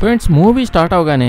Friends movie start అవగానే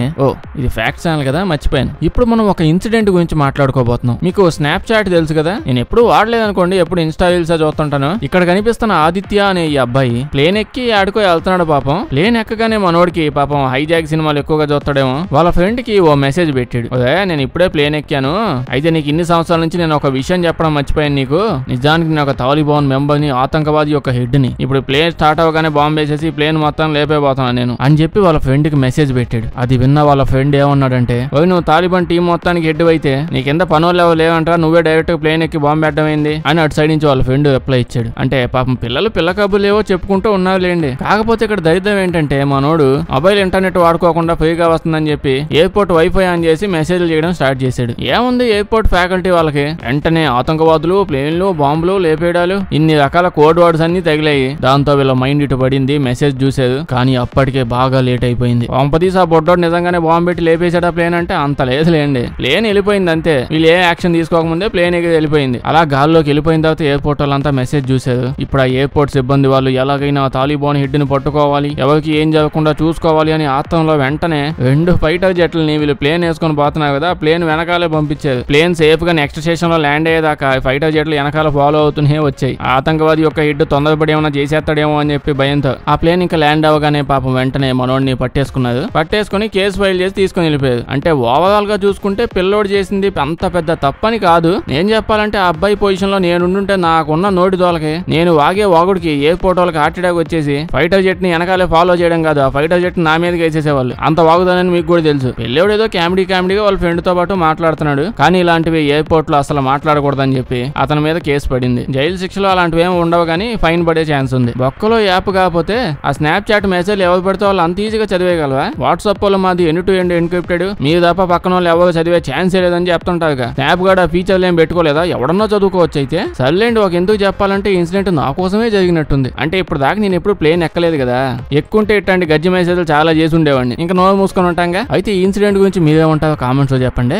ఇది fact channel కదా మర్చిపోయాను. ఇప్పుడు మనం ఒక ఇన్సిడెంట్ గురించి మాట్లాడుకోబోతున్నాం. మీకు స్నాప్ చాట్ తెలుసు కదా, నేను ఎప్పుడు వాడలేదు అనుకోండి, ఎప్పుడు ఇన్స్టా రీల్స్ చూస్తుంటాను. ఇక్కడ కనిపిస్తున్న ఆదిత్య అనే ఈ అబ్బాయి ప్లేన్ ఎక్కి ఆడుకో వెళ్తున్నాడు. పాపం ప్లేన్ ఎక్కగానే మనోడికి పాపం హైజాక్ సినిమాలు ఎక్కువగా చూస్తాడేమో, వాళ్ళ ఫ్రెండ్ కి ఓ మెసేజ్ పెట్టాడు. నేను ఇప్పుడే ప్లేన్ ఎక్కాను, అయితే నీకు ఇన్ని సంవత్సరాల నుంచి నేను ఒక విషయం చెప్పడం మర్చిపోయాను నీకు. నిజానికి నేను ఒక తాలిబాన్ మెంబర్ ని, ఆతంకవాది యొక్క హెడ్ ని. ఇప్పుడు ప్లేన్ స్టార్ట్ అవగానే బాంబు వేసేసి ప్లేన్ మొత్తం లేపైపోతాను నేను అని చెప్పి వాళ్ళ ఫ్రెండ్ కి మెసేజ్ పెట్టాడు. అది విన్న వాళ్ళ ఫ్రెండ్ ఏమన్నాడంటే, నువ్వు తాలిబాన్ టీం మొత్తానికి హెడ్ అయితే నీ కింద పనులు లేవంటారా, నువ్వే డైరెక్ట్ ప్లేన్ ఎక్కి బాంబు పెట్టడం ఏంది అని అటు సైడ్ నుంచి వాళ్ళ ఫ్రెండ్ రిప్లై ఇచ్చాడు. అంటే పాపం పిల్లలు పిల్ల కబుర్లు ఏవో చెప్పుకుంటూ ఉన్నారులేండి. కాకపోతే ఇక్కడ దరిద్రం ఏంటంటే మనోడు మొబైల్ ఇంటర్నెట్ వాడుకోకుండా ఫ్రీగా వస్తుందని చెప్పి ఎయిర్పోర్ట్ వైఫై ఆన్ చేసి మెసేజ్లు చేయడం స్టార్ట్ చేశాడు. ఏముంది ఎయిర్పోర్ట్ ఫ్యాకల్టీ వాళ్ళకి వెంటనే ఆతంకవాదులు, ప్లేన్లు, బాంబులు లేపేయడాలు, ఇన్ని రకాల కోడ్ వర్డ్స్ అన్ని తగిలాయి. దాంతో వీళ్ళ మైండ్ ఇటు పడింది, మెసేజ్ చూసేది. కానీ అప్పటికే బాగా లేట్ అయిపోయింది. పంపదీసి ఆ బొడ్డోడు నిజంగానే బాంబు పెట్టి లేపేసాడా ప్లేన్ అంటే అంత లేదులేండి. ప్లేన్ వెళ్ళిపోయింది అంతే. వీళ్ళు ఏ యాక్షన్ తీసుకోకముందే ప్లేన్ ఎగిరి వెళ్ళిపోయింది. అలా గాల్లోకి వెళ్ళిపోయిన తర్వాత ఎయిర్పోర్ట్ వాళ్ళంతా మెసేజ్ చూశారు. ఇప్పుడు ఆ ఎయిర్పోర్ట్ సిబ్బంది వాళ్ళు ఎలాగైనా తాలిబాన్ హెడ్ ని పట్టుకోవాలి, ఎవరికి ఏం జరగకుండా చూసుకోవాలి అని ఆత్రంలో వెంటనే 2 ఫైటర్ జెట్లని వీళ్ళు ప్లేన్ వేసుకొని పోతున్నారు కదా, ప్లేన్ వెనకాలే పంపించారు. ప్లేన్ సేఫ్ గా నెక్స్ట్ స్టేషన్ లో ల్యాండ్ అయ్యేదాకా ఫైటర్ జెట్లు వెనకాల ఫాలో అవుతూనే వచ్చాయి. ఆతంకవాది యొక్క హెడ్ తొందరపడి ఏమైనా చేసేస్తాడేమో అని చెప్పి భయంతో ఆ ప్లేన్ ఇంకా ల్యాండ్ అవగానే పాపం వెంటనే మనోడిని పట్టేసుకున్నారు. పట్టేసుకుని కేసు ఫైల్ చేసి తీసుకుని వెళ్ళిపోయారు. అంటే ఓవరాల్ గా చూసుకుంటే పిల్లోడు చేసింది అంత పెద్ద తప్పని కాదు. నేను చెప్పాలంటే ఆ అబ్బాయి పొజిషన్ లో నేనుంటే నాకున్న నోటి దోలకి, నేను వాగే వాగుడికి ఎయిర్పోర్ట్ వాళ్ళకి హార్ట్ అటాక్ వచ్చేసి ఫైటర్ జెట్ ని వెనకాలే ఫాలో చేయడం కాదు, ఆ ఫైటర్ జెట్ నా మీదకి వేసేసేవాళ్ళు. అంత వాగుదానని మీకు కూడా తెలుసు. పిల్లోడు ఏదో కామెడీగా వాళ్ళ ఫ్రెండ్ తో పాటు మాట్లాడుతున్నాడు. కానీ ఇలాంటివి ఎయిర్పోర్ట్ లో అసలు మాట్లాడకూడదని చెప్పి అతని మీద కేసు పడింది. జైలు శిక్షలో అలాంటివి ఏమి ఉండవు కానీ ఫైన్ పడే ఛాన్స్ ఉంది. బొక్కలో యాప్ కాకపోతే ఆ స్నాప్ చాట్ మెసేజ్ ఎవరు పెడితే వాళ్ళు అంత ఈజీగా చదివేయగలవా? వాట్సాప్ లో మాది ఎండ్ టు ఎండ్ ఎన్క్రిప్టెడ్, మీరు తప్ప పక్కన వాళ్ళు ఎవరు చదివే ఛాన్స్ లేదని చెప్తుంటారుగా. స్నాప్ గార్డ్ ఆ ఫీచర్లు ఏం పెట్టుకోలేదా? ఎవడన్నా చదువుకోవచ్చు. అయితే సర్లేండి, ఒక ఎందుకు చెప్పాలంటే ఇన్సిడెంట్ నా కోసమే జరిగినట్టుంది. అంటే ఇప్పుడు దాకా నేను ఎప్పుడు ప్లేన్ ఎక్కలేదు కదా, ఎక్కుంటే ఇట్లాంటి గజ్జి మెసేజ్లు చాలా చేసి ఉండేవాడిని. ఇంకా నోరు మూసుకొని ఉంటాంగా. అయితే ఈ ఇన్సిడెంట్ గురించి మీరేమంటారో కామెంట్స్ లో చెప్పండి.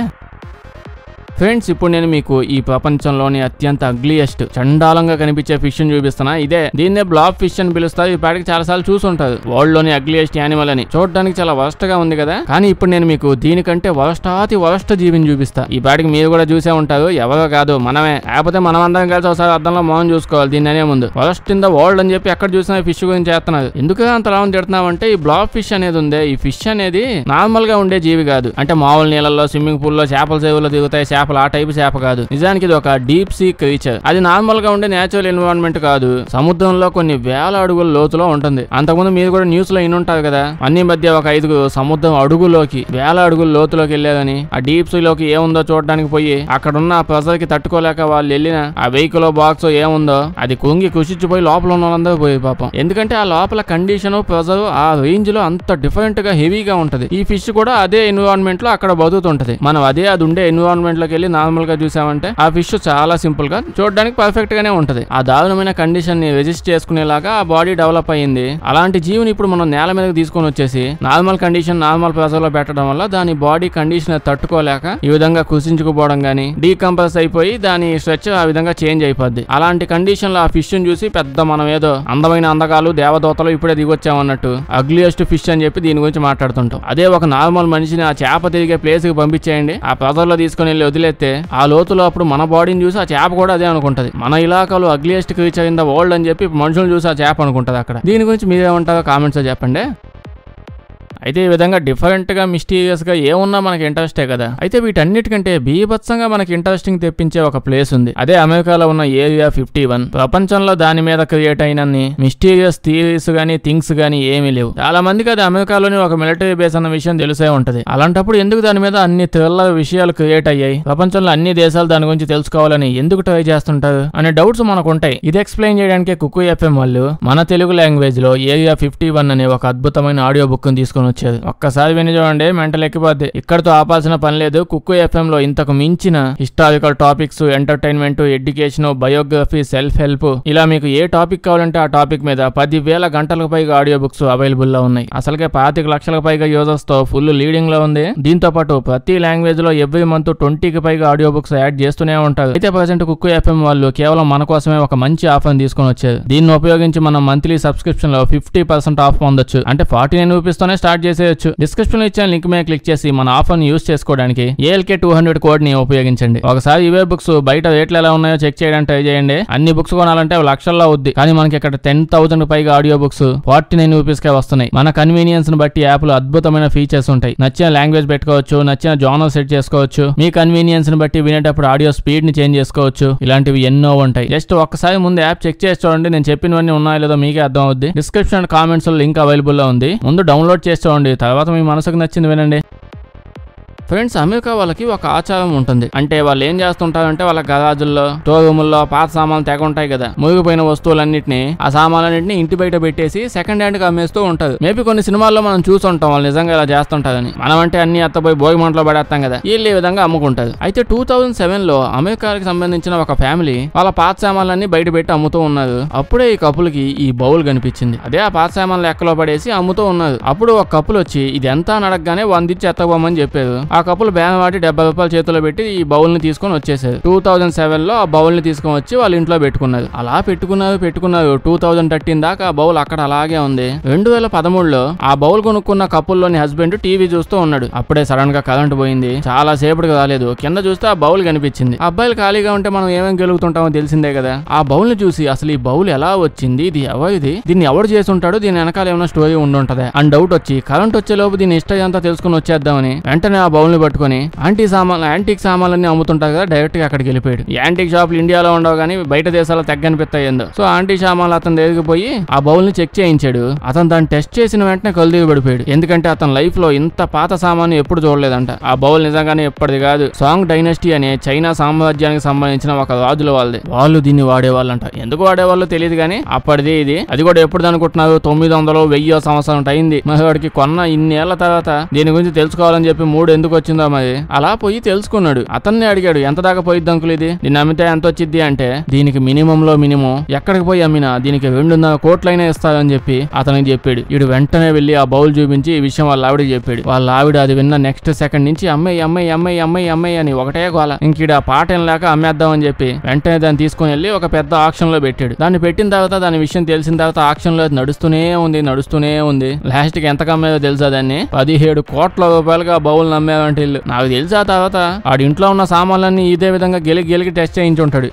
ఫ్రెండ్స్, ఇప్పుడు నేను మీకు ఈ ప్రపంచంలోని అత్యంత అగ్లియెస్ట్, చండాలంగా కనిపించే ఫిష్ ని చూపిస్తున్నా. దీన్నే బ్లాబ్ ఫిష్ అని పిలుస్తారు. ఈ పాటికి చాలా సార్లు చూసుంటారు, వరల్డ్ లోని అగ్లియెస్ట్ యానిమల్ అని. చూడడానికి చాలా వరస్ట్ గా ఉంది కదా, కానీ ఇప్పుడు నేను మీకు దీనికంటే వరస్ట్ జీవిని చూపిస్తా. ఈ పాటికి మీరు కూడా చూసే ఉంటారు, ఎవరో కాదు మనమే. కాకపోతే మనం అందరం కలిసి ఒకసారి అద్దంలో మౌనం చూసుకోవాలి. దీన్ని అనే ముందు వరస్ట్ ఇన్ ద వరల్డ్ అని చెప్పి ఎక్కడ చూసినా ఫిష్ గురించి చేస్తున్నారు. ఎందుకు అంత లాభం తిడుతున్నాం అంటే, ఈ బ్లాబ్ ఫిష్ అనేది ఉంది, ఈ ఫిష్ అనేది నార్మల్ గా ఉండే జీవి కాదు. అంటే మామూలు నీళ్ళల్లో, స్విమ్మింగ్ పూల్ లో చేపల సేవలో తిరుగుతాయి ఆ టైప్ చేప కాదు. నిజానికి ఇది ఒక డీప్ సీ క్రీచర్. అది నార్మల్ గా ఉండే నేచురల్ ఎన్విరాన్మెంట్ కాదు, సముద్రంలో కొన్ని వేల అడుగుల లోతులో ఉంటుంది. అంతకుముందు మీరు కూడా న్యూస్ లో ఇన్నుంటారు కదా, అన్ని మధ్య ఒక 5 సముద్రం అడుగులోకి, వేల అడుగుల లోతులోకి వెళ్ళేదని. ఆ డీప్ సీ లోకి ఏముందో చూడడానికి పోయి అక్కడున్న ప్రెజర్ కి తట్టుకోలేక వాళ్ళు వెళ్ళిన ఆ వెహికల్ బాక్స్ ఏముందో అది కుంగి కుషిచ్చిపోయి లోపల ఉన్న వాళ్ళందరూ పోయి పాపం. ఎందుకంటే ఆ లోపల కండిషన్, ప్రెజర్ ఆ రేంజ్ లో అంత డిఫరెంట్ గా హెవీగా ఉంటది. ఈ ఫిష్ కూడా అదే ఎన్విరాన్మెంట్ లో అక్కడ బతుకుతుంటది. మనం అది ఉండే ఎన్విరాన్మెంట్ లోకి వెళ్ళి నార్మల్ గా చూసామంటే ఆ ఫిష్ చాలా సింపుల్ గా చూడడానికి పర్ఫెక్ట్ గానే ఉంటది. ఆ దారుణమైన కండిషన్ ని రెజిస్ట్ చేసుకునేలాగా ఆ బాడీ డెవలప్ అయ్యింది. అలాంటి జీవిని ఇప్పుడు మనం నేల మీదకి తీసుకొని వచ్చేసి నార్మల్ కండిషన్, నార్మల్ ప్రెషర్ లో పెట్టడం వల్ల దాని బాడీ కండిషన్ తట్టుకోలేక ఈ విధంగా కుసించుకుపోవడం గానీ, డీకంప్రెస్ అయిపోయి దాని స్ట్రక్చర్ ఆ విధంగా చేంజ్ అయిపోద్ది. అలాంటి కండిషన్ లో ఆ ఫిష్ ని చూసి పెద్ద మనం ఏదో అందమైన అందగాలు, దేవదూతలు ఇప్పుడే దిగొచ్చామన్నట్టు అగ్లియెస్ట్ ఫిష్ అని చెప్పి దీని గురించి మాట్లాడుతుంటాం. అదే ఒక నార్మల్ మనిషిని ఆ చేప తిరిగే ప్లేస్ కి పంపించేయండి, ఆ ప్రెషర్ లో తీసుకొని వెళ్ళి వదిలేస్తే ఆ లోతులో అప్పుడు మన బాడీని చూసి ఆ చేప కూడా అదే అనుకుంటది. మన ఇలాకాలో ugliest creature in the world అని చెప్పి మనుషులు చూసి ఆ చేప అనుకుంటది. అక్కడ దీని గురించి మీరేమంటారో కామెంట్స్ లో చెప్పండి. అయితే ఈ విధంగా డిఫరెంట్ గా, మిస్టీరియస్ గా ఏమున్నా మనకి ఇంట్రెస్టే కదా. అయితే వీటన్నిటికంటే బీభత్సంగా మనకి ఇంట్రెస్టింగ్ తెప్పించే ఒక ప్లేస్ ఉంది. అదే అమెరికాలో ఉన్న ఏరియా 51. ప్రపంచంలో దాని మీద క్రియేట్ అయినన్ని మిస్టీరియస్ థియరీస్ గానీ, థింగ్స్ గానీ ఏమీ లేవు. చాలా మందికి అది అమెరికాలోని ఒక మిలిటరీ బేస్ అన్న విషయం తెలిసే ఉంటది. అలాంటప్పుడు ఎందుకు దాని మీద అన్ని థ్రిల్లర్ విషయాలు క్రియేట్ అయ్యాయి, ప్రపంచంలో అన్ని దేశాలు దాని గురించి తెలుసుకోవాలని ఎందుకు ట్రై చేస్తుంటారు అనే డౌట్స్ మనకు ఉంటాయి. ఇది ఎక్స్ప్లెయిన్ చేయడానికి కుక్కు ఎఫ్ఎం వాళ్ళు మన తెలుగు లాంగ్వేజ్ లో ఏరియా 51 అనే ఒక అద్భుతమైన ఆడియో బుక్ ని తీసుకొని వచ్చేది. ఒక్కసారి విని చూడండి, మెంటల్ ఎక్కిపోద్ది. ఇక్కడతో ఆపాల్సిన పని లేదు. కుక్కు ఎఫ్ఎం లో ఇంతకు మించిన historical topics, entertainment, education, biography, self help, ఇలా మీకు ఏ టాపిక్ కావాలంటే ఆ టాపిక్ మీద 10,000 గంటలకు పైగా ఆడియో బుక్స్ అవైలబుల్ లో ఉన్నాయి. అసలుకే 25 లక్షలకు పైగా యూజర్స్ తో ఫుల్ లీడింగ్ లో ఉంది. దీంతో పాటు ప్రతి లాంగ్వేజ్ లో ఎవ్రీ మంత్ 20కి పైగా ఆడియో బుక్స్ యాడ్ చేస్తూనే ఉంటారు. అయితే ప్రెసెంట్ కుక్కు ఎఫ్ఎం వాళ్ళు కేవలం మన కోసమే ఒక మంచి ఆఫర్ తీసుకొని వచ్చారు. దీన్ని ఉపయోగించి మనం మంత్లీ సబ్స్క్రిప్షన్ లో 50% ఆఫ్ పొందొచ్చు. అంటే 49 రూపీస్ తోనే స్టార్ట్ స్టార్ట్ చేసేయచ్చు. డిస్క్రిప్షన్ లో ఇచ్చిన లింక్ మీద క్లిక్ చేసి మన ఆఫర్ ని యూస్ చేసుకోవడానికి ALK200 కోడ్ ని ఉపయోగించండి. ఒకసారి ఇవే బుక్స్ బయట రేట్లు ఎలా ఉన్నాయో చెక్ చేయడానికి ట్రై చేయండి. అన్ని బుక్స్ కొనాలంటే లక్షల్లో అవుద్ది, కానీ మనకి ఇక్కడ 10,000 పైగా ఆడియో బుక్స్ 49 రూపీస్ కే వస్తున్నాయి. మన కన్వీనియన్స్ ని బట్టి యాప్ లో అద్భుతమైన ఫీచర్స్ ఉంటాయి. నచ్చిన లాంగ్వేజ్ పెట్టుకోవచ్చు, నచ్చిన జానర్ సెట్ చేసుకోవచ్చు, మీ కన్వీనియన్స్ ని బట్టి వినేటప్పుడు ఆడియో స్పీడ్ ని చేంజ్ చేసుకోవచ్చు. ఇలాంటివి ఎన్నో ఉంటాయి. జస్ట్ ఒక్కసారి ముందు యాప్ చెక్ చేసి చూడండి. నేను చెప్పినవన్నీ ఉన్నాయో లేదో మీకే అర్థం అవుద్ది. డిస్క్రిప్షన్ అండ్ కామెంట్స్ లో లింక్ అవైలబుల్ లో ఉంది. ముందు డౌన్లోడ్ చేసి చూడండి, తర్వాత మీ మనసుకు నచ్చింది వినండి. ఫ్రెండ్స్, అమెరికా వాళ్ళకి ఒక ఆచారం ఉంటుంది. అంటే వాళ్ళు ఏం చేస్తుంటారంటే వాళ్ళ గరాజుల్లో, స్టోర్ రూముల్లో పాత సామాన్లు తెగ ఉంటాయి కదా, మురిగిపోయిన వస్తువులన్నింటినీ ఆ సామాన్లన్నింటినీ ఇంటి బయట పెట్టేసి సెకండ్ హ్యాండ్ గా అమ్మేస్తూ ఉంటారు. మేబీ కొన్ని సినిమాల్లో మనం చూస్తుంటాం వాళ్ళు నిజంగా ఇలా చేస్తుంటారని. మనం అంటే అన్ని అత్తపోయి భోగి మంటలో పడేస్తాం కదా, వీళ్ళు ఈ విధంగా అమ్ముకుంటారు. అయితే 2007 లో అమెరికాకి సంబంధించిన ఒక ఫ్యామిలీ వాళ్ళ పాత సామాన్లన్నీ బయట పెట్టి అమ్ముతూ ఉన్నారు. అప్పుడే ఈ కపుల్ కి ఈ బౌల్ కనిపించింది. అదే ఆ పాత సామాన్లు ఎక్కలో పడేసి అమ్ముతూ ఉన్నారు. అప్పుడు ఒక కపుల్ వచ్చి ఇది ఎంత అని అడగగానే 100 ఇచ్చి ఎత్తబోమని చెప్పారు. ఆ కపుల్ బేరం వాటి 70 రూపాయలు చేతిలో పెట్టి ఈ బౌల్ ని తీసుకొని వచ్చేసారు. 2007 లో ఆ బౌల్ ని తీసుకొని వచ్చి వాళ్ళ ఇంట్లో పెట్టుకున్నారు. అలా పెట్టుకున్నారు 2013 దాకా ఆ బౌల్ అక్కడ అలాగే ఉంది. 2013లో ఆ బౌల్ కొనుక్కున్న కపుల్లోని హస్బెండ్ టీవీ చూస్తూ ఉన్నాడు. అప్పుడే సడన్ గా కరెంట్ పోయింది. చాలా సేపటికి రాలేదు. కింద చూస్తే ఆ బౌల్ కనిపించింది. అబ్బాయిలు ఖాళీగా ఉంటే మనం ఏమేమి గెలుగుతుంటామో తెలిసిందే కదా. ఆ బౌల్ ని చూసి అసలు ఈ బౌల్ ఎలా వచ్చింది, ఇది ఎవరిది, దీన్ని ఎవరు చేసి ఉంటాడు, దీని వెనకాల ఏమైనా స్టోరీ ఉండుంటదా అని డౌట్ వచ్చి కరెంట్ వచ్చే లోపు దీని హిస్టరీ అంతా తెలుసుకుని వచ్చేద్దామని వెంటనే ఆ బౌల్ ని పట్టుకుని యాంటిక్ సామాన్లన్నీ అమ్ముతుంటారు కదా, డైరెక్ట్ గా అక్కడికి వెళ్ళిపోయాడు. యాంటిక్ షాపులు ఇండియాలో ఉండవు కానీ బయట దేశాల్లో తగ్గనిపిస్తాయి ఏందో. సో యాంటిక్ సామాన్లు అతను దగ్గరికి పోయి ఆ బౌల్ ని చెక్ చేయించాడు. అతను దాన్ని టెస్ట్ చేసిన వెంటనే కళ్ళు పడిపోయాడు. ఎందుకంటే అతని లైఫ్ లో ఇంత పాత సామాను ఎప్పుడు చూడలేదంట. ఆ బౌల్ నిజంగానే ఎప్పటిది కాదు. సాంగ్ డైనస్టీ అనే చైనా సామ్రాజ్యానికి సంబంధించిన ఒక రాజుల వాళ్ళది. వాళ్ళు దీన్ని వాడేవాళ్ళంట. ఎందుకు వాడేవాళ్ళు తెలియదు కానీ అప్పటిది ఇది. అది కూడా ఎప్పుడు అనుకుంటున్నారు, 900 1000 సంవత్సరం అయింది. మరి వాడికి కొన్న ఇన్నేళ్ల తర్వాత దీని గురించి తెలుసుకోవాలని చెప్పి మూడు ఎందుకు వచ్చిందో మరి. అలా పోయి తెలుసుకున్నాడు. అతన్ని అడిగాడు, ఎంత దాకా పోయిద్ది అంకుల్ ఇది, దీన్ని అమ్మితే ఎంత వచ్చింది అంటే, దీనికి మినిమం లో మినిమం ఎక్కడికి పోయి అమ్మినా దీనికి 2.5 కోట్లైనా ఇస్తారని చెప్పి అతనికి చెప్పాడు. వీడు వెంటనే వెళ్లి ఆ బౌల్ చూపించి ఈ విషయం వాళ్ళ ఆవిడకి చెప్పాడు. వాళ్ళ ఆవిడ అది విన్న నెక్స్ట్ సెకండ్ నుంచి అమ్మాయి అమ్మాయి అమ్మాయి అమ్మాయి అమ్మాయి అని ఒకటే గోల. ఇంకీడ ఆ పాట ఏం లేక అమ్మేద్దామని చెప్పి వెంటనే దాన్ని తీసుకుని వెళ్ళి ఒక పెద్ద ఆక్షన్ లో పెట్టాడు. దాన్ని పెట్టిన తర్వాత దాని విషయం తెలిసిన తర్వాత ఆక్షన్ లో నడుస్తూనే ఉంది. లాస్ట్ కి ఎంత కమ్మేదో తెలుసా, దాన్ని 17 కోట్ల రూపాయలుగా బౌల్ నమ్మేదంటే ఇల్లు. నాకు తెలిసి ఆ తర్వాత ఆడి ఇంట్లో ఉన్న సామాన్లన్నీ ఇదే విధంగా గెలిగి టెస్ట్ చేయించుంటాడు.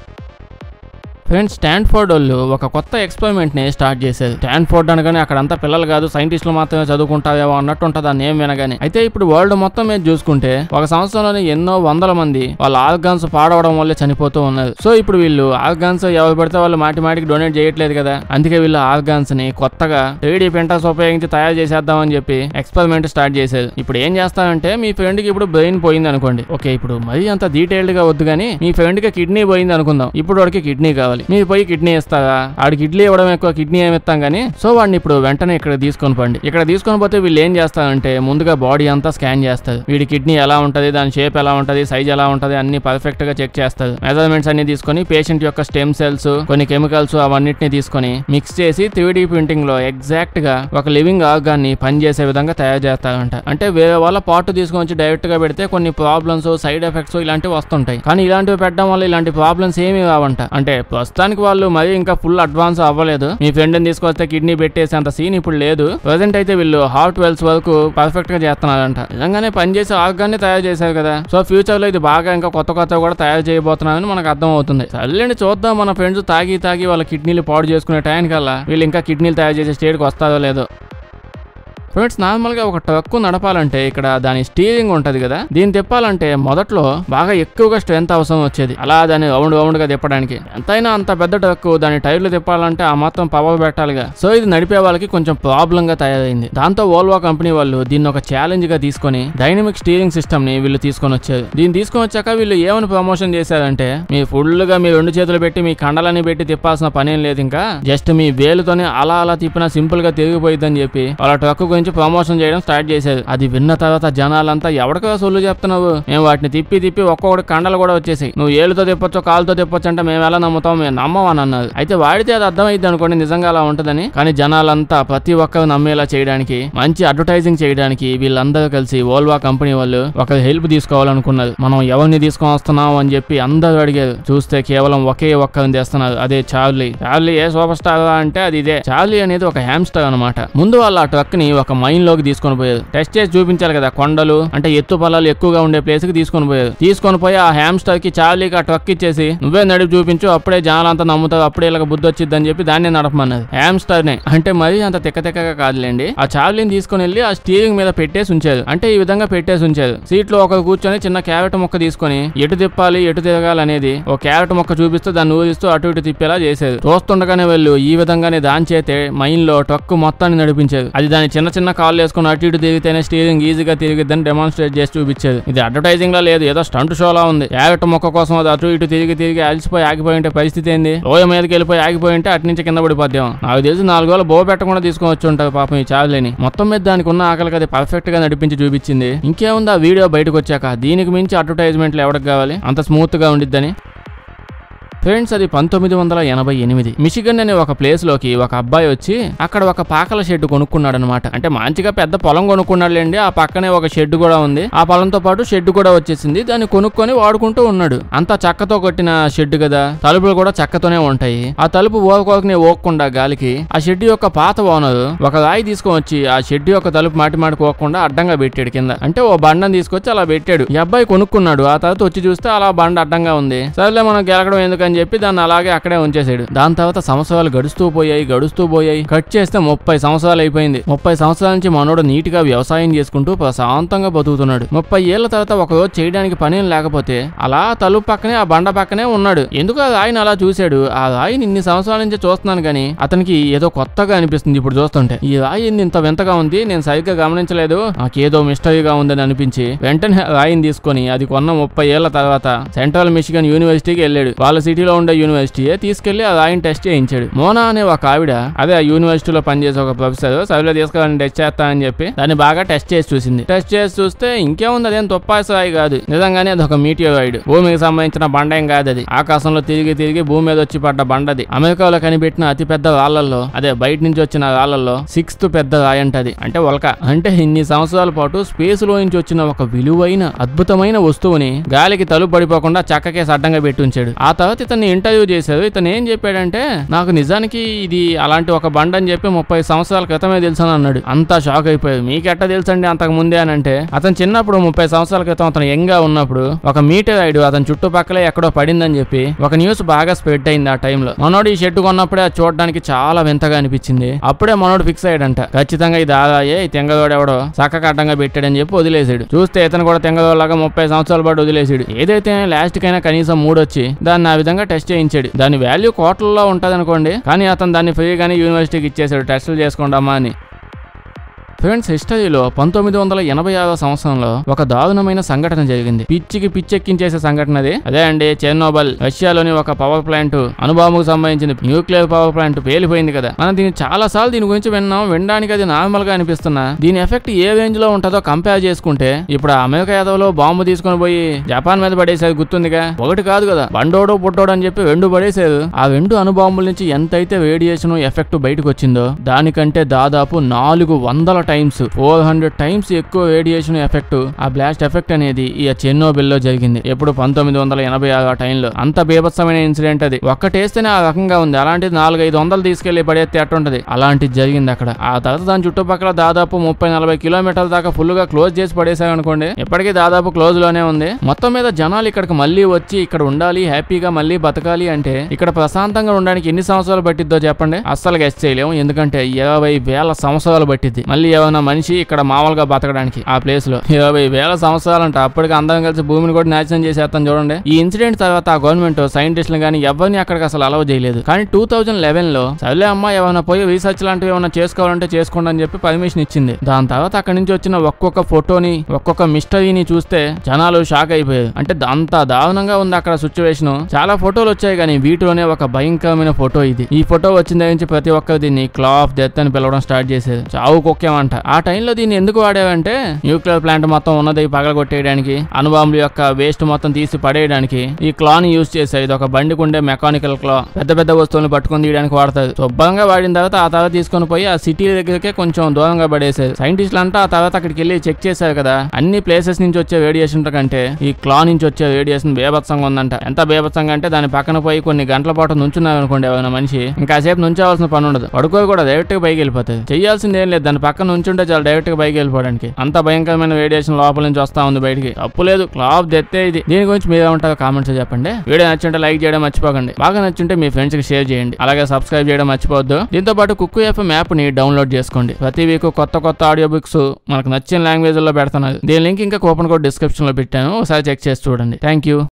ఫ్రెండ్స్, స్టాన్ఫోర్డ్ వాళ్ళు ఒక కొత్త ఎక్స్పెరిమెంట్ ని స్టార్ట్ చేశారు. స్టాన్ఫోర్డ్ అనగానే అక్కడంతా పిల్లలు కాదు, సైంటిస్టులు మాత్రమే చదువుకుంటారేమో అన్నట్టు ఉంటుంది ఆ నేమ్ వినగానే. అయితే ఇప్పుడు వరల్డ్ మొత్తం మీద చూసుకుంటే ఒక సంవత్సరంలోనే ఎన్నో వందల మంది వాళ్ళ ఆర్గాన్స్ పాడవడం వల్లే చనిపోతూ ఉన్నారు. సో ఇప్పుడు వీళ్ళు ఆర్గాన్స్ ఎవరు పెడితే వాళ్ళు మాటికి డొనేట్ చేయట్లేదు కదా, అందుకే వీళ్ళు ఆర్గాన్స్ ని కొత్తగా 3D ప్రింటర్స్ ఉపయోగించి తయారు చేసేద్దామని చెప్పి ఎక్స్పెరిమెంట్ స్టార్ట్ చేశారు. ఇప్పుడు ఏం చేస్తారంటే, మీ ఫ్రెండ్ కి ఇప్పుడు బ్రెయిన్ పోయింది అనుకోండి. ఓకే, ఇప్పుడు మరీ అంత డీటెయిల్డ్ గా వద్దు కానీ మీ ఫ్రెండ్ కి కిడ్నీ పోయింది అనుకుందాం. ఇప్పుడు వాడికి కిడ్నీ కావాలి. మీరు పోయి కిడ్నీ ఇస్తారా? ఆడికి ఇడ్లీ ఇవ్వడం ఎక్కువ, కిడ్నీ ఏమి ఇస్తాం కానీ. సో వాడిని ఇప్పుడు వెంటనే ఇక్కడ తీసుకొని పండి. ఇక్కడ తీసుకొని పోతే వీళ్ళు ఏం చేస్తారంటే ముందుగా బాడీ అంతా స్కాన్ చేస్తారు. వీడి కిడ్నీ ఎలా ఉంటది, దాని షేప్ ఎలా ఉంటది, సైజ్ ఎలా ఉంటది అన్ని పర్ఫెక్ట్ గా చెక్ చేస్తారు. మెజర్మెంట్స్ అన్ని తీసుకొని పేషెంట్ యొక్క స్టెమ్ సెల్స్, కొన్ని కెమికల్స్ అవన్నిటిని తీసుకొని మిక్స్ చేసి 3D ప్రింటింగ్ లో ఎగ్జాక్ట్ గా ఒక లివింగ్ ఆర్గాన్ ని పనిచేసే విధంగా తయారు చేస్తారంట. అంటే వేరే వాళ్ళ పార్ట్ తీసుకొని వచ్చి డైరెక్ట్ గా పెడితే కొన్ని ప్రాబ్లమ్స్, సైడ్ ఎఫెక్ట్స్ ఇలాంటివి వస్తుంటాయి. కానీ ఇలాంటివి పెట్టడం వల్ల ఇలాంటి ప్రాబ్లమ్స్ ఏమీ రావంట. అంటే ప్రస్తుతానికి వాళ్ళు మరి ఇంకా ఫుల్ అడ్వాన్స్ అవ్వలేదు. మీ ఫ్రెండ్ ని తీసుకొస్తే కిడ్నీ పెట్టేసి అంత సీన్ ఇప్పుడు లేదు. ప్రెసెంట్ అయితే వీళ్ళు హార్ట్ వెల్స్ వరకు పర్ఫెక్ట్ గా చేస్తున్నారంట. నిజంగానే పనిచేసే ఆర్గాన్ ని తయారు చేశారు కదా. సో ఫ్యూచర్ లో ఇది బాగా ఇంకా కొత్త కూడా తయారు చేయబోతున్నారని మనకు అర్థం అవుతుంది. సర్లేండి, చూద్దాం. మన ఫ్రెండ్స్ తాగి వాళ్ళ కిడ్నీలు పాడు చేసుకునే టైంకల్లా వీళ్ళు ఇంకా కిడ్నీలు తయారు చేసే స్టేట్కి వస్తారో లేదో. ఫ్రెండ్స్, నార్మల్ గా ఒక ట్రక్ నడపాలంటే ఇక్కడ దాని స్టీరింగ్ ఉంటది కదా, దీన్ని తిప్పాలంటే మొదట్లో బాగా ఎక్కువగా స్ట్రెంత్ అవసరం వచ్చేది. అలా దాన్ని రౌండ్ గా తిప్పడానికి. ఎంతైనా అంత పెద్ద ట్రక్ దాని టైర్లు తిప్పాలంటే ఆ మాత్రం పవర్ పెట్టాలిగా. సో ఇది నడిపే వాళ్ళకి కొంచెం ప్రాబ్లం గా తయారైంది. దాంతో వోల్వో కంపెనీ వాళ్ళు దీన్ని ఒక ఛాలెంజ్ గా తీసుకొని డైనమిక్ స్టీరింగ్ సిస్టమ్ ని వీళ్ళు తీసుకొని వచ్చారు. దీన్ని తీసుకొని వచ్చాక వీళ్ళు ఏమని ప్రమోషన్ చేశారంటే, మీ ఫుల్ గా మీ 2 చేతులు పెట్టి మీ కండలని పెట్టి తిప్పాల్సిన పనేం లేదు, ఇంకా జస్ట్ మీ వేలుతోనే అలా తిప్పినా సింపుల్ గా తిరిగిపోయిద్దని చెప్పి వాళ్ళ ట్రక్ ప్రమోషన్ చేయడం స్టార్ట్ చేశారు. అది విన్న తర్వాత జనాలంతా ఎవరికో సొల్లు చెప్తున్నావు, మేము వాటిని తిప్పి ఒక్కొక్కటి కండలు కూడా వచ్చేసి, నువ్వు ఏలుతో తిప్పొచ్చు కాలుతో తిప్పొచ్చు అంటే మేము ఎలా నమ్ముతాం, మేము నమ్మమని అన్నారు. అయితే వాడితే అది అర్థమైంది అనుకోండి నిజంగా అలా ఉంటదని. కానీ జనాలంతా ప్రతి ఒక్కరు నమ్మేలా చేయడానికి, మంచి అడ్వర్టైజింగ్ చేయడానికి వీళ్ళందరూ కలిసి వోల్వో కంపెనీ వాళ్ళు ఒక హెల్ప్ తీసుకోవాలనుకున్నారు. మనం ఎవరిని తీసుకొని వస్తున్నాం అని చెప్పి అందరూ అడిగారు. చూస్తే కేవలం ఒకే ఒక్కరిని తెస్తున్నారు, అదే చార్లీ. చార్లీ ఏ సూపర్ స్టార్ అంటే అది ఇదే. చార్లీ అనేది ఒక హ్యామ్స్టర్ అనమాట. ముందు వాళ్ళ ట్రక్ ని ఒక ఒక మైన్ లోకి తీసుకొని పోయారు. టెస్ట్ చేసి చూపించాలి కదా, కొండలు అంటే ఎత్తు పొలాలు ఎక్కువగా ఉండే ప్లేస్ కి తీసుకొని పోయారు. తీసుకొని పోయి ఆ హ్యామ్స్టర్ కి చార్లీకి ఆ ట్రక్ ఇచ్చేసి నువ్వే నడిపి చూపించు, అప్పుడే జనాలంతా నమ్ముతావు, అప్పుడే ఇలా బుద్ధి వచ్చింది అని చెప్పి దాన్ని నడపమన్నది. హ్యామ్స్టర్ నే అంటే మరి అంత తిక్కగా కాదులేండి. ఆ చార్లీని తీసుకుని వెళ్ళి ఆ స్టీరింగ్ మీద పెట్టేసి ఉంచారు. అంటే ఈ విధంగా పెట్టేసి ఉంచారు. సీట్ లో ఒకరు కూర్చొని చిన్న క్యారెట్ మొక్క తీసుకొని ఎటు తిప్పాలి ఎటు తిరగాలి అనేది ఓ క్యారెట్ మొక్క చూపిస్తూ దాన్ని ఊరిస్తూ అటు ఇటు తిప్పేలా చేశారు. చూస్తుండగానే వెళ్ళు ఈ విధంగానే దాని చేతే మైన్ లో ట్రక్ మొత్తాన్ని నడిపించారు. అది దాని చిన్న కాళ్ళు వేసుకుని అటు ఇటు తిరిగితేనే స్టీరింగ్ ఈజీగా తిరిగిద్దని డెమాన్స్ట్రేట్ చేసి చూపించారు. ఇది అడ్వర్టైజింగ్ లా లేదు, ఏదో స్టంట్ షోలా ఉంది. క్యారెట్ మొక్క కోసం అది అటు ఇటు తిరిగి అలసిపోయి ఆగిపోయి ఉంటే పరిస్థితి ఏంది? లోయ మీదకి వెళ్ళిపోయి ఆగిపోయి ఉంటే అటు నుంచి కింద పడిపోద్దాం. నాకు తెలిసి 4 రోజులు బో పెట్టకుండా తీసుకొని వచ్చి ఉంటారు పాపం ఈ చార్లీని. మొత్తం మీద దానికి ఉన్న ఆకలికి అది పర్ఫెక్ట్ గా నడిపించి చూపించింది. ఇంకేముంది ఆ వీడియో బయటకు వచ్చాక దీనికి మించి అడ్వర్టైజ్మెంట్లు ఎవరికి కావాలి? అంత స్మూత్ గా ఉండిద్దని. ఫ్రెండ్స్ అది 1988 మిషిగన్ అనే ఒక ప్లేస్ లోకి ఒక అబ్బాయి వచ్చి అక్కడ ఒక పాకల షెడ్ కొనుక్కున్నాడు అనమాట. అంటే మంచిగా పెద్ద పొలం కొనుక్కున్నాడులేండి. ఆ పక్కనే ఒక షెడ్ కూడా ఉంది. ఆ పొలంతో పాటు షెడ్ కూడా వచ్చేసింది. దాన్ని కొనుక్కొని వాడుకుంటూ ఉన్నాడు. అంతా చెక్కతో కొట్టిన షెడ్ కదా, తలుపులు కూడా చెక్కతోనే ఉంటాయి. ఆ తలుపు ఓకోకనే ఓకుండా గాలికి ఆ షెడ్ యొక్క పాత ఓనరు ఒక రాయి తీసుకొని వచ్చి ఆ షెడ్ యొక్క తలుపు మాటి కోకుండా అడ్డంగా పెట్టాడు కింద. అంటే ఓ బండను తీసుకొచ్చి అలా పెట్టాడు. ఈ అబ్బాయి కొనుక్కున్నాడు. ఆ తర్వాత వచ్చి చూస్తే అలా బండ అడ్డంగా ఉంది. సరేలే మనం గెలకడం ఎందుకని చెప్పి దాన్ని అలాగే అక్కడే ఉంచేసాడు. దాని తర్వాత సంవత్సరాలు గడుస్తూ పోయాయి. కట్ చేస్తే 30 సంవత్సరాలు అయిపోయింది. 30 సంవత్సరాల నుంచి మనోడు నీట్ గా వ్యవసాయం చేసుకుంటూ ప్రశాంతంగా బతుకుతున్నాడు. 30 ఏళ్ల తర్వాత ఒక రోజు చేయడానికి పనేం లేకపోతే అలా తలుపు పక్కనే ఆ బండ పక్కనే ఉన్నాడు. ఎందుకు ఆ రాయిని అలా చూశాడు. ఆ రాయిని ఇన్ని సంవత్సరాల నుంచి చూస్తున్నాను కానీ అతనికి ఏదో కొత్తగా అనిపిస్తుంది ఇప్పుడు చూస్తుంటే. ఈ రాయి ఇంత వింతగా ఉంది, నేను సరిగ్గా గమనించలేదు, నాకేదో మిస్టరీగా ఉందని అనిపించి వెంటనే రాయిని తీసుకొని అది కొన్న 30 ఏళ్ల తర్వాత సెంట్రల్ మిషిగన్ యూనివర్సిటీకి వెళ్ళాడు. వాళ్ళ సిటీలో ఉండే యూనివర్సిటీయే తీసుకెళ్లి ఆ రాయిని టెస్ట్ చేయించాడు. మోనా అనే ఒక ఆవిడ అదే ఆ యూనివర్సిటీలో పనిచేసే ఒక ప్రొఫెసర్ సరిలో తీసుకెళ్ళని టెస్ట్ చేస్తానని చెప్పి దాన్ని బాగా టెస్ట్ చేసి చూసింది. టెస్ట్ చేసి చూస్తే ఇంకేముంది, అదేం తుప్పాసి రాయి కాదు, నిజంగానే అది ఒక మీటియోరాయిడ్. భూమికి సంబంధించిన బండ ఏం కాదు. అది ఆకాశంలో తిరిగి భూమి మీద వచ్చి పడ్డ బండది. అమెరికాలో కనిపెట్టిన అతి పెద్ద రాళ్లలో, అదే బయట నుంచి వచ్చిన రాళ్లలో 6th పెద్ద రాయి అంటది. అంటే ఉల్క. అంటే ఇన్ని సంవత్సరాల పాటు స్పేస్ లో నుంచి వచ్చిన ఒక విలువైన అద్భుతమైన వస్తువుని గాలికి తలుపు పడిపోకుండా చక్కకేసి అడ్డంగా పెట్టి ఉంచాడు. ఆ తర్వాత ఇతన్ని ఇంటర్వ్యూ చేశారు. ఇతను ఏం చెప్పాడంటే నాకు నిజానికి ఇది అలాంటి ఒక బండ అని చెప్పి 30 సంవత్సరాల క్రితమే తెలుసు అన్నాడు. అంతా షాక్ అయిపోయారు. మీకెట్ట తెలుసండి అంతకు ముందే అని అంటే అతను చిన్నప్పుడు 30 సంవత్సరాల క్రితం అతను యంగ్ గా ఉన్నప్పుడు ఒక మీటరాయిడ్ అతను చుట్టుపక్కలే ఎక్కడో పడిందని చెప్పి ఒక న్యూస్ బాగా స్ప్రెడ్ అయింది. ఆ టైంలో మనోడు ఈ షెడ్ కొన్నప్పుడే అది చూడడానికి చాలా వింతగా అనిపించింది. అప్పుడే మనోడు ఫిక్స్ అయ్యాడంట, ఖచ్చితంగా ఇది ఆదాయే, ఈ తెంగదోడు ఎవడో చక్కగా అడ్డంగా పెట్టాడని చెప్పి వదిలేసాడు. చూస్తే ఇతను కూడా తెంగదోడులాగా 30 సంవత్సరాల పాటు వదిలేసాడు. ఏదైతే లాస్ట్ కైనా కనీసం 3 వచ్చి దాన్ని ఆ విధంగా టెస్ట్ చేయించాడు. దాని వాల్యూ కోట్లలో ఉంటది అనుకోండి, కానీ అతను దాన్ని ఫ్రీగానే యూనివర్సిటీకి ఇచ్చేసాడు, టెస్టులు చేసుకోండమ్మా అని. ఫ్రెండ్స్ హిస్టరీలో 1986 సంవత్సరంలో ఒక దారుణమైన సంఘటన జరిగింది. పిచ్చెక్కించేసే సంఘటన అదే అండి, చెర్నోబల్ రష్యాలోని ఒక పవర్ ప్లాంట్ అణుబాంబుకు సంబంధించిన న్యూక్లియర్ పవర్ ప్లాంట్ పేలిపోయింది కదా. మనం దీన్ని చాలా సార్లు దీని గురించి విన్నాం. వినడానికి అది నార్మల్ గా అనిపిస్తున్నా దీని ఎఫెక్ట్ ఏ రేంజ్ లో ఉంటుందో కంపేర్ చేసుకుంటే ఇప్పుడు అమెరికా యాదవ్లో బాంబు తీసుకుని పోయి జపాన్ మీద పడేసారు, గుర్తుందిగా. ఒకటి కాదు కదా, బండోడు పుట్టోడు అని చెప్పి 2 పడేసారు. ఆ 2 అణుబాంబుల నుంచి ఎంతైతే రేడియేషన్ ఎఫెక్ట్ బయటకు వచ్చిందో దానికంటే దాదాపు 400 టైమ్స్ 400 టైమ్స్ ఎక్కువ రేడియేషన్ ఎఫెక్ట్, ఆ బ్లాస్ట్ ఎఫెక్ట్ అనేది ఈ చెర్నోబిల్ లో జరిగింది. ఎప్పుడు 1986 ఆ టైంలో. అంత బీభత్సమైన ఇన్సిడెంట్ అది. ఒక్కటేస్తేనే ఆ రకంగా ఉంది. అలాంటిది 400-500 తీసుకెళ్లి పడేస్తే అట్టుంటది. అలాంటిది జరిగింది అక్కడ. ఆ తర్వాత దాని చుట్టుపక్కల దాదాపు 30-40 కిలోమీటర్ల దాకా ఫుల్ గా క్లోజ్ చేసి పడేసాయి అనుకోండి. ఇప్పటికీ దాదాపు క్లోజ్ లోనే ఉంది. మొత్తం మీద జనాలు ఇక్కడికి మళ్ళీ వచ్చి ఇక్కడ ఉండాలి, హ్యాపీగా మళ్ళీ బతకాలి అంటే ఇక్కడ ప్రశాంతంగా ఉండడానికి ఎన్ని సంవత్సరాలు పట్టిద్దో చెప్పండి. అస్సలు గెస్ చేయలేము. ఎందుకంటే 20,000 సంవత్సరాలు పట్టిద్ది మళ్ళీ ఏమైనా మనిషి ఇక్కడ మామూలుగా బతకడానికి. ఆ ప్లేస్ లో 20,000 సంవత్సరాలు అంట. అప్పటికి అందరం కలిసి భూమిని కూడా నాశనం చేసేస్తాం చూడండి. ఈ ఇన్సిడెంట్ తర్వాత ఆ గవర్నమెంట్ సైంటిస్టులు గానీ ఎవరిని అక్కడికి అసలు అలౌ చేయలేదు. కానీ 2011 లో సర్లే అమ్మా ఏమైనా పోయి రీసెర్చ్ లాంటివి ఏమైనా చేసుకోవాలంటే చేసుకోండి అని చెప్పి పర్మిషన్ ఇచ్చింది. దాని తర్వాత అక్కడి నుంచి వచ్చిన ఒక్కొక్క ఫోటోని ఒక్కొక్క మిస్టరీని చూస్తే జనాలు షాక్ అయిపోయారు. అంటే అంత దారుణంగా ఉంది అక్కడ సిచ్యువేషన్. చాలా ఫోటోలు వచ్చాయి కానీ వీటిలోనే ఒక భయంకరమైన ఫోటో ఇది. ఈ ఫోటో వచ్చిన దగ్గర నుంచి ప్రతి ఒక్కరు దీన్ని క్లా ఆఫ్ డెత్ అని పిలవడం స్టార్ట్ చేసేది. చావు కుక్కేమంట. ఆ టైంలో దీన్ని ఎందుకు వాడేవంటే న్యూక్లియర్ ప్లాంట్ మొత్తం ఉన్నది పగలగొట్టేయడానికి, అణుబాంబుల యొక్క వేస్ట్ మొత్తం తీసి పడేయడానికి ఈ క్లాని యూజ్ చేసేది. ఇది ఒక బండికి ఉండే మెకానికల్ క్లా. పెద్ద వస్తువులను పట్టుకుని తీయడానికి వాడతారు. శుభ్రంగా వాడిన తర్వాత ఆ తర్వాత తీసుకొని పోయి ఆ సిటీ దగ్గరకే కొంచెం దూరంగా పడేసేది. సైంటిస్టులు అంతా ఆ తర్వాత అక్కడికి వెళ్ళి చెక్ చేశారు కదా, అన్ని ప్లేసెస్ నుంచి వచ్చే రేడియేషన్ కంటే ఈ క్లా నుంచి వచ్చే రేడియేషన్ బేభత్సంగా ఉందంట. ఎంత బేభత్సంగా అంటే దాని పక్కన పోయి కొన్ని గంటల పాటు నుంచున్నారు అనుకోండి ఎవరైనా మనిషి, ఇంకాసేపు నుంచోవాల్సిన పని ఉండదు. పడుకో కూడా డైరెక్ట్ గా పైకి వెళ్ళిపోతుంది. చేయాల్సింది ఏం లేదు, దాని పక్కన నుంచుంటే చాలా డైరెక్ట్ గా పైకి వెళ్ళిపోవడానికి. అంత భయంకరమైన రేడియేషన్ లోపల నుంచి వస్తా ఉంది బయటికి. తప్పు లేదు, క్లాప్ తెత్తే ఇది. దీని గురించి మీరేమంటారో కామెంట్స్ చెప్పండి. వీడియో నచ్చుంటే లైక్ చేయడం మర్చిపోకండి. బాగా నచ్చుంటే మీ ఫ్రెండ్స్ కి షేర్ చేయండి. అలాగే సబ్స్క్రైబ్ చేయడం మర్చిపోవద్దు. దీంతో పాటు కుక్కు ఎఫ్ఎం యాప్ ని డౌన్లోడ్ చేసుకోండి. ప్రతి వీక్ కొత్త ఆడియో బుక్స్ మనకు నచ్చిన లాంగ్వేజ్ లో పెడుతున్నారు. దీని లింక్ ఇంకా కూపన్ కోడ్ డిస్క్రిప్షన్ లో పెట్టాను, ఒకసారి చెక్ చేసి చూడండి. Thank you.